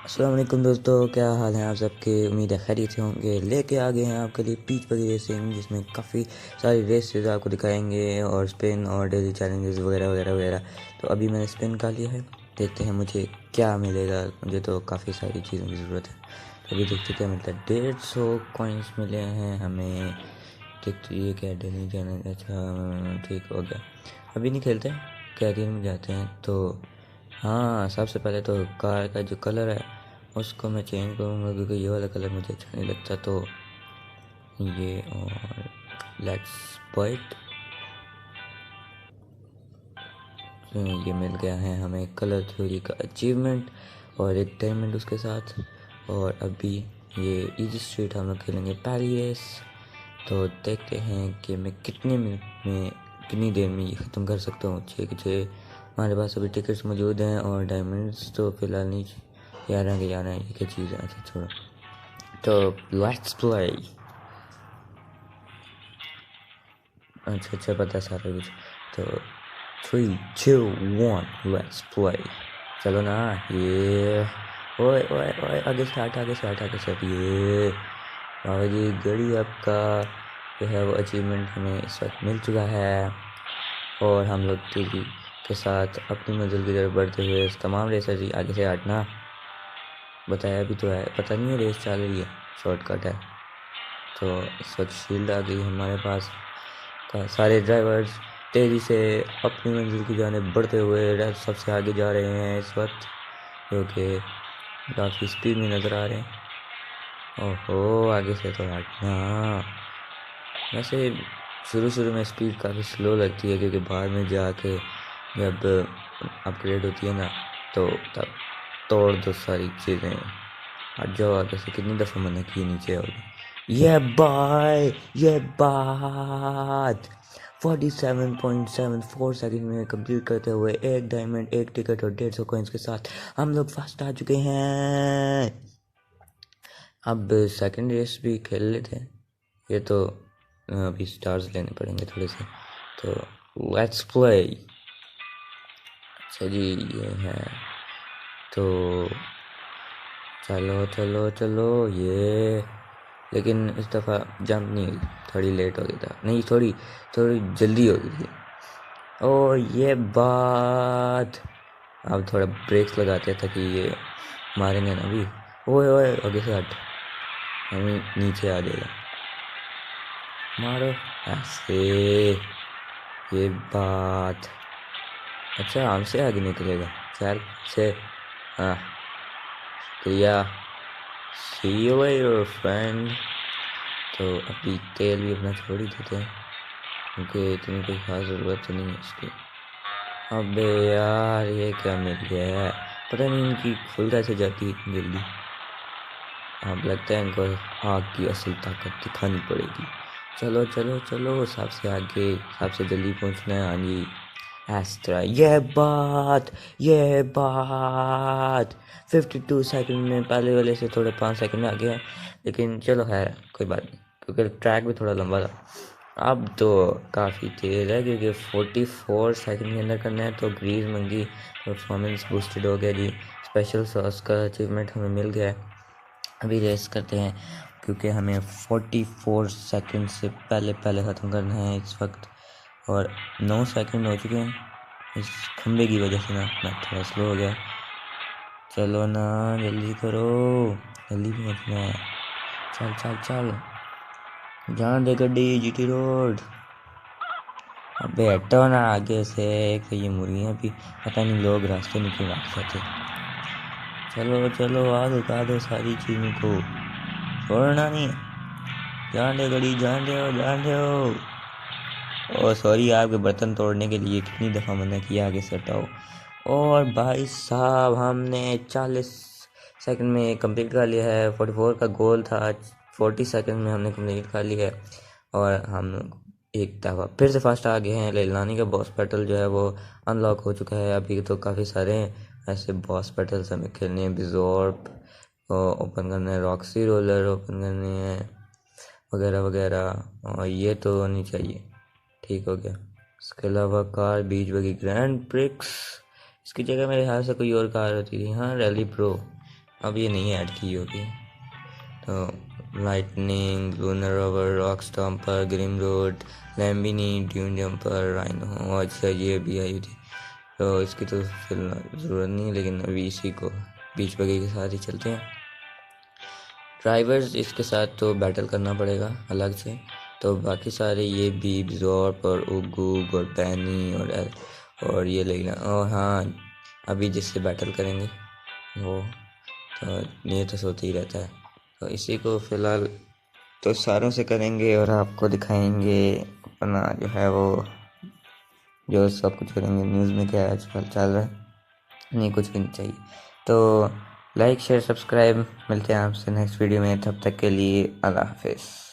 अस्सलाम वालेकुम दोस्तों, क्या हाल है आप सबके। उम्मीद है खैरियत से होंगे। लेके आ गए हैं आपके लिए बगी रेसिंग, जिसमें काफ़ी सारी रेसेस आपको दिखाएंगे और स्पिन और डेली चैलेंजेस वगैरह वगैरह वगैरह। तो अभी मैंने स्पिन कर लिया है, देखते हैं मुझे क्या मिलेगा। मुझे तो काफ़ी सारी चीज़ों की ज़रूरत है, तो अभी देखते क्या मिलता है। 150 कॉइन्स मिले हैं हमें। देखते ये क्या डेली चैलेंज, अच्छा ठीक हो गया। अभी नहीं खेलते, कैरियर में जाते हैं। तो हाँ, सबसे पहले तो कार का जो कलर है उसको मैं चेंज करूँगा, क्योंकि ये वाला कलर मुझे अच्छा नहीं लगता। तो ये और लेट्स वाइट, ये मिल गया है हमें कलर थ्योरी का अचीवमेंट और एक डायमंड उसके साथ। और अभी ये इजी स्ट्रीट हम लोग खेलेंगे पहली रेस। तो देखते हैं कि मैं कितने मिनट में, कितनी देर में ये ख़त्म कर सकता हूँ। 6 के 6 हमारे पास अभी टिकट्स मौजूद हैं और डायमंड्स तो फ़िलहाल नहीं। 11 के 11 ये क्या चीज़ है, अच्छा छोड़ो। तो लेट्स प्ले। अच्छा पता है सारा कुछ। तो 3 2 1 लेट्स प्ले। चलो ना ये, ओए ओए ओए, आगे से हट, आगे से हट, आगे से हट। ये बाबा जी, गड़ी आपका जो है वो अचीवमेंट हमें इस वक्त मिल चुका है। और हम लोग तेजी के साथ अपनी मंजिल की तरफ बढ़ते हुए इस तमाम रेसर जी, आगे से हटना बताया भी तो है, पता नहीं है रेस चल रही है, शॉर्टकट है। तो इस वक्त शील्ड आ गई हमारे पास। सारे ड्राइवर्स तेज़ी से अपनी मंजिल की जाने बढ़ते हुए सबसे आगे जा रहे हैं इस वक्त, क्योंकि काफ़ी स्पीड में नज़र आ रहे हैं। ओहो, आगे से तो हटना। वैसे शुरू में स्पीड काफ़ी स्लो लगती है, क्योंकि बाद में जाके जब अपग्रेड होती है ना, तो तब तोड़ दो सारी चीज़ें। हट जाओ आगे से, कितनी दफ़ा मना की नीचे आओगे। ये बात 47.74 सेकंड में कंप्लीट करते हुए एक डायमंड, एक टिकट और 150 कॉइन्स के साथ हम लोग फर्स्ट आ चुके हैं। अब सेकंड रेस भी खेल लेते हैं। ये तो अभी स्टार्स लेने पड़ेंगे थोड़े से। तो लेट्स प्ले। अच्छा जी, ये है। तो चलो चलो चलो ये, लेकिन इस दफ़ा जंप नहीं हुई, थोड़ी लेट हो गई था, नहीं थोड़ी थोड़ी जल्दी हो गई थी। ओ ये बात, अब थोड़ा ब्रेक्स लगाते हैं ताकि ये मारेंगे ना अभी। ओए ओए, आगे से हट, हमें नीचे आ जाएगा। मारो ऐसे, ये बात। अच्छा, हमसे आगे निकलेगा, चल से। हाँ, शुक्रिया, सी यू लेटर फ्रेंड। तो अभी तेल भी अपना छोड़ ही देते हैं, क्योंकि इतनी कोई खास ज़रूरत तो नहीं है इसकी। अबे यार, ये क्या मिल गया है, पता नहीं इनकी खुल कैसे जाती है इतनी जल्दी। अब लगता है इनको आग की असल ताकत दिखानी पड़ेगी। चलो चलो चलो, सबसे आगे, सबसे जल्दी पहुंचना है। हाँ जी, इस तरह। ये बात 52 सेकंड में पहले वाले से थोड़े 5 सेकंड आगे है, लेकिन चलो है, कोई बात नहीं, क्योंकि ट्रैक भी थोड़ा लंबा था। अब तो काफ़ी तेज़ है, क्योंकि 44 सेकंड के अंदर करना है। तो ग्रीज मंगी परफॉर्मेंस बूस्टेड हो गया जी। स्पेशल सॉस का अचीवमेंट हमें मिल गया है। अभी रेस करते हैं, क्योंकि हमें 44 सेकंड से पहले पहले ख़त्म करना है इस वक्त। और 9 सेकंड हो चुके हैं इस खंबे की वजह से ना, मैं थोड़ा स्लो हो गया। चलो ना, जल्दी करो, जल्दी पहुँचना है। चल चल चल, जान दे गड्डी, जीटी रोड। अबे हटो ना आगे से, एक तो ये मुर्गियाँ भी, पता नहीं लोग रास्ते में क्यों रख जाते। चलो चलो, आगे का दो सारी चीज़ों को, छोड़ना नहीं। जान दे गड़ी, जान दे, जान दे। ओ सॉरी, आपके बर्तन तोड़ने के लिए कितनी दफ़ा मना किया, आगे से हटाओ। और भाई साहब, हमने 40 सेकंड में कंप्लीट कर लिया है। 44 का गोल था, 40 सेकंड में हमने कंप्लीट कर लिया है। और हम एक दफ़ा फिर से फर्स्ट आ गए हैं। लेलानी का बॉस बैटल जो है वो अनलॉक हो चुका है। अभी तो काफ़ी सारे ऐसे बॉस बैटल्स हमें खेलने हैं। बिजॉर्प ओपन करना है, रॉक्सी रोलर ओपन करने हैं, वगैरह वगैरह। और ये तो नहीं चाहिए, ठीक हो गया। इसके अलावा कार बीच बगी ग्रैंड प्रिक्स, इसकी जगह मेरे ख्याल से कोई और कार होती थी। हाँ, रैली प्रो, अब ये नहीं ऐड की होगी। तो lightning, lunar rover, rock stomper, grim road, Lambini, dune jumper, rhino. अच्छा ये भी आई थी, तो इसकी तो फिलहाल ज़रूरत नहीं है, लेकिन अभी इसी को बीच बगी के साथ ही चलते हैं। ड्राइवर्स इसके साथ तो बैटल करना पड़ेगा अलग से, तो बाकी सारे ये बीब, जॉर्प और उगूग और पैनी और ये लेना। और हाँ, अभी जिससे बैटल करेंगे वो, तो ये तो सोते ही रहता है। तो इसी को फ़िलहाल तो सारों से करेंगे और आपको दिखाएंगे अपना जो है वो, जो सब कुछ करेंगे। न्यूज़ में क्या आजकल चल रहा है, नहीं कुछ भी नहीं चाहिए। तो लाइक शेयर सब्सक्राइब, मिलते हैं आपसे नेक्स्ट वीडियो में, तब तक के लिए अल्लाह हाफिज़।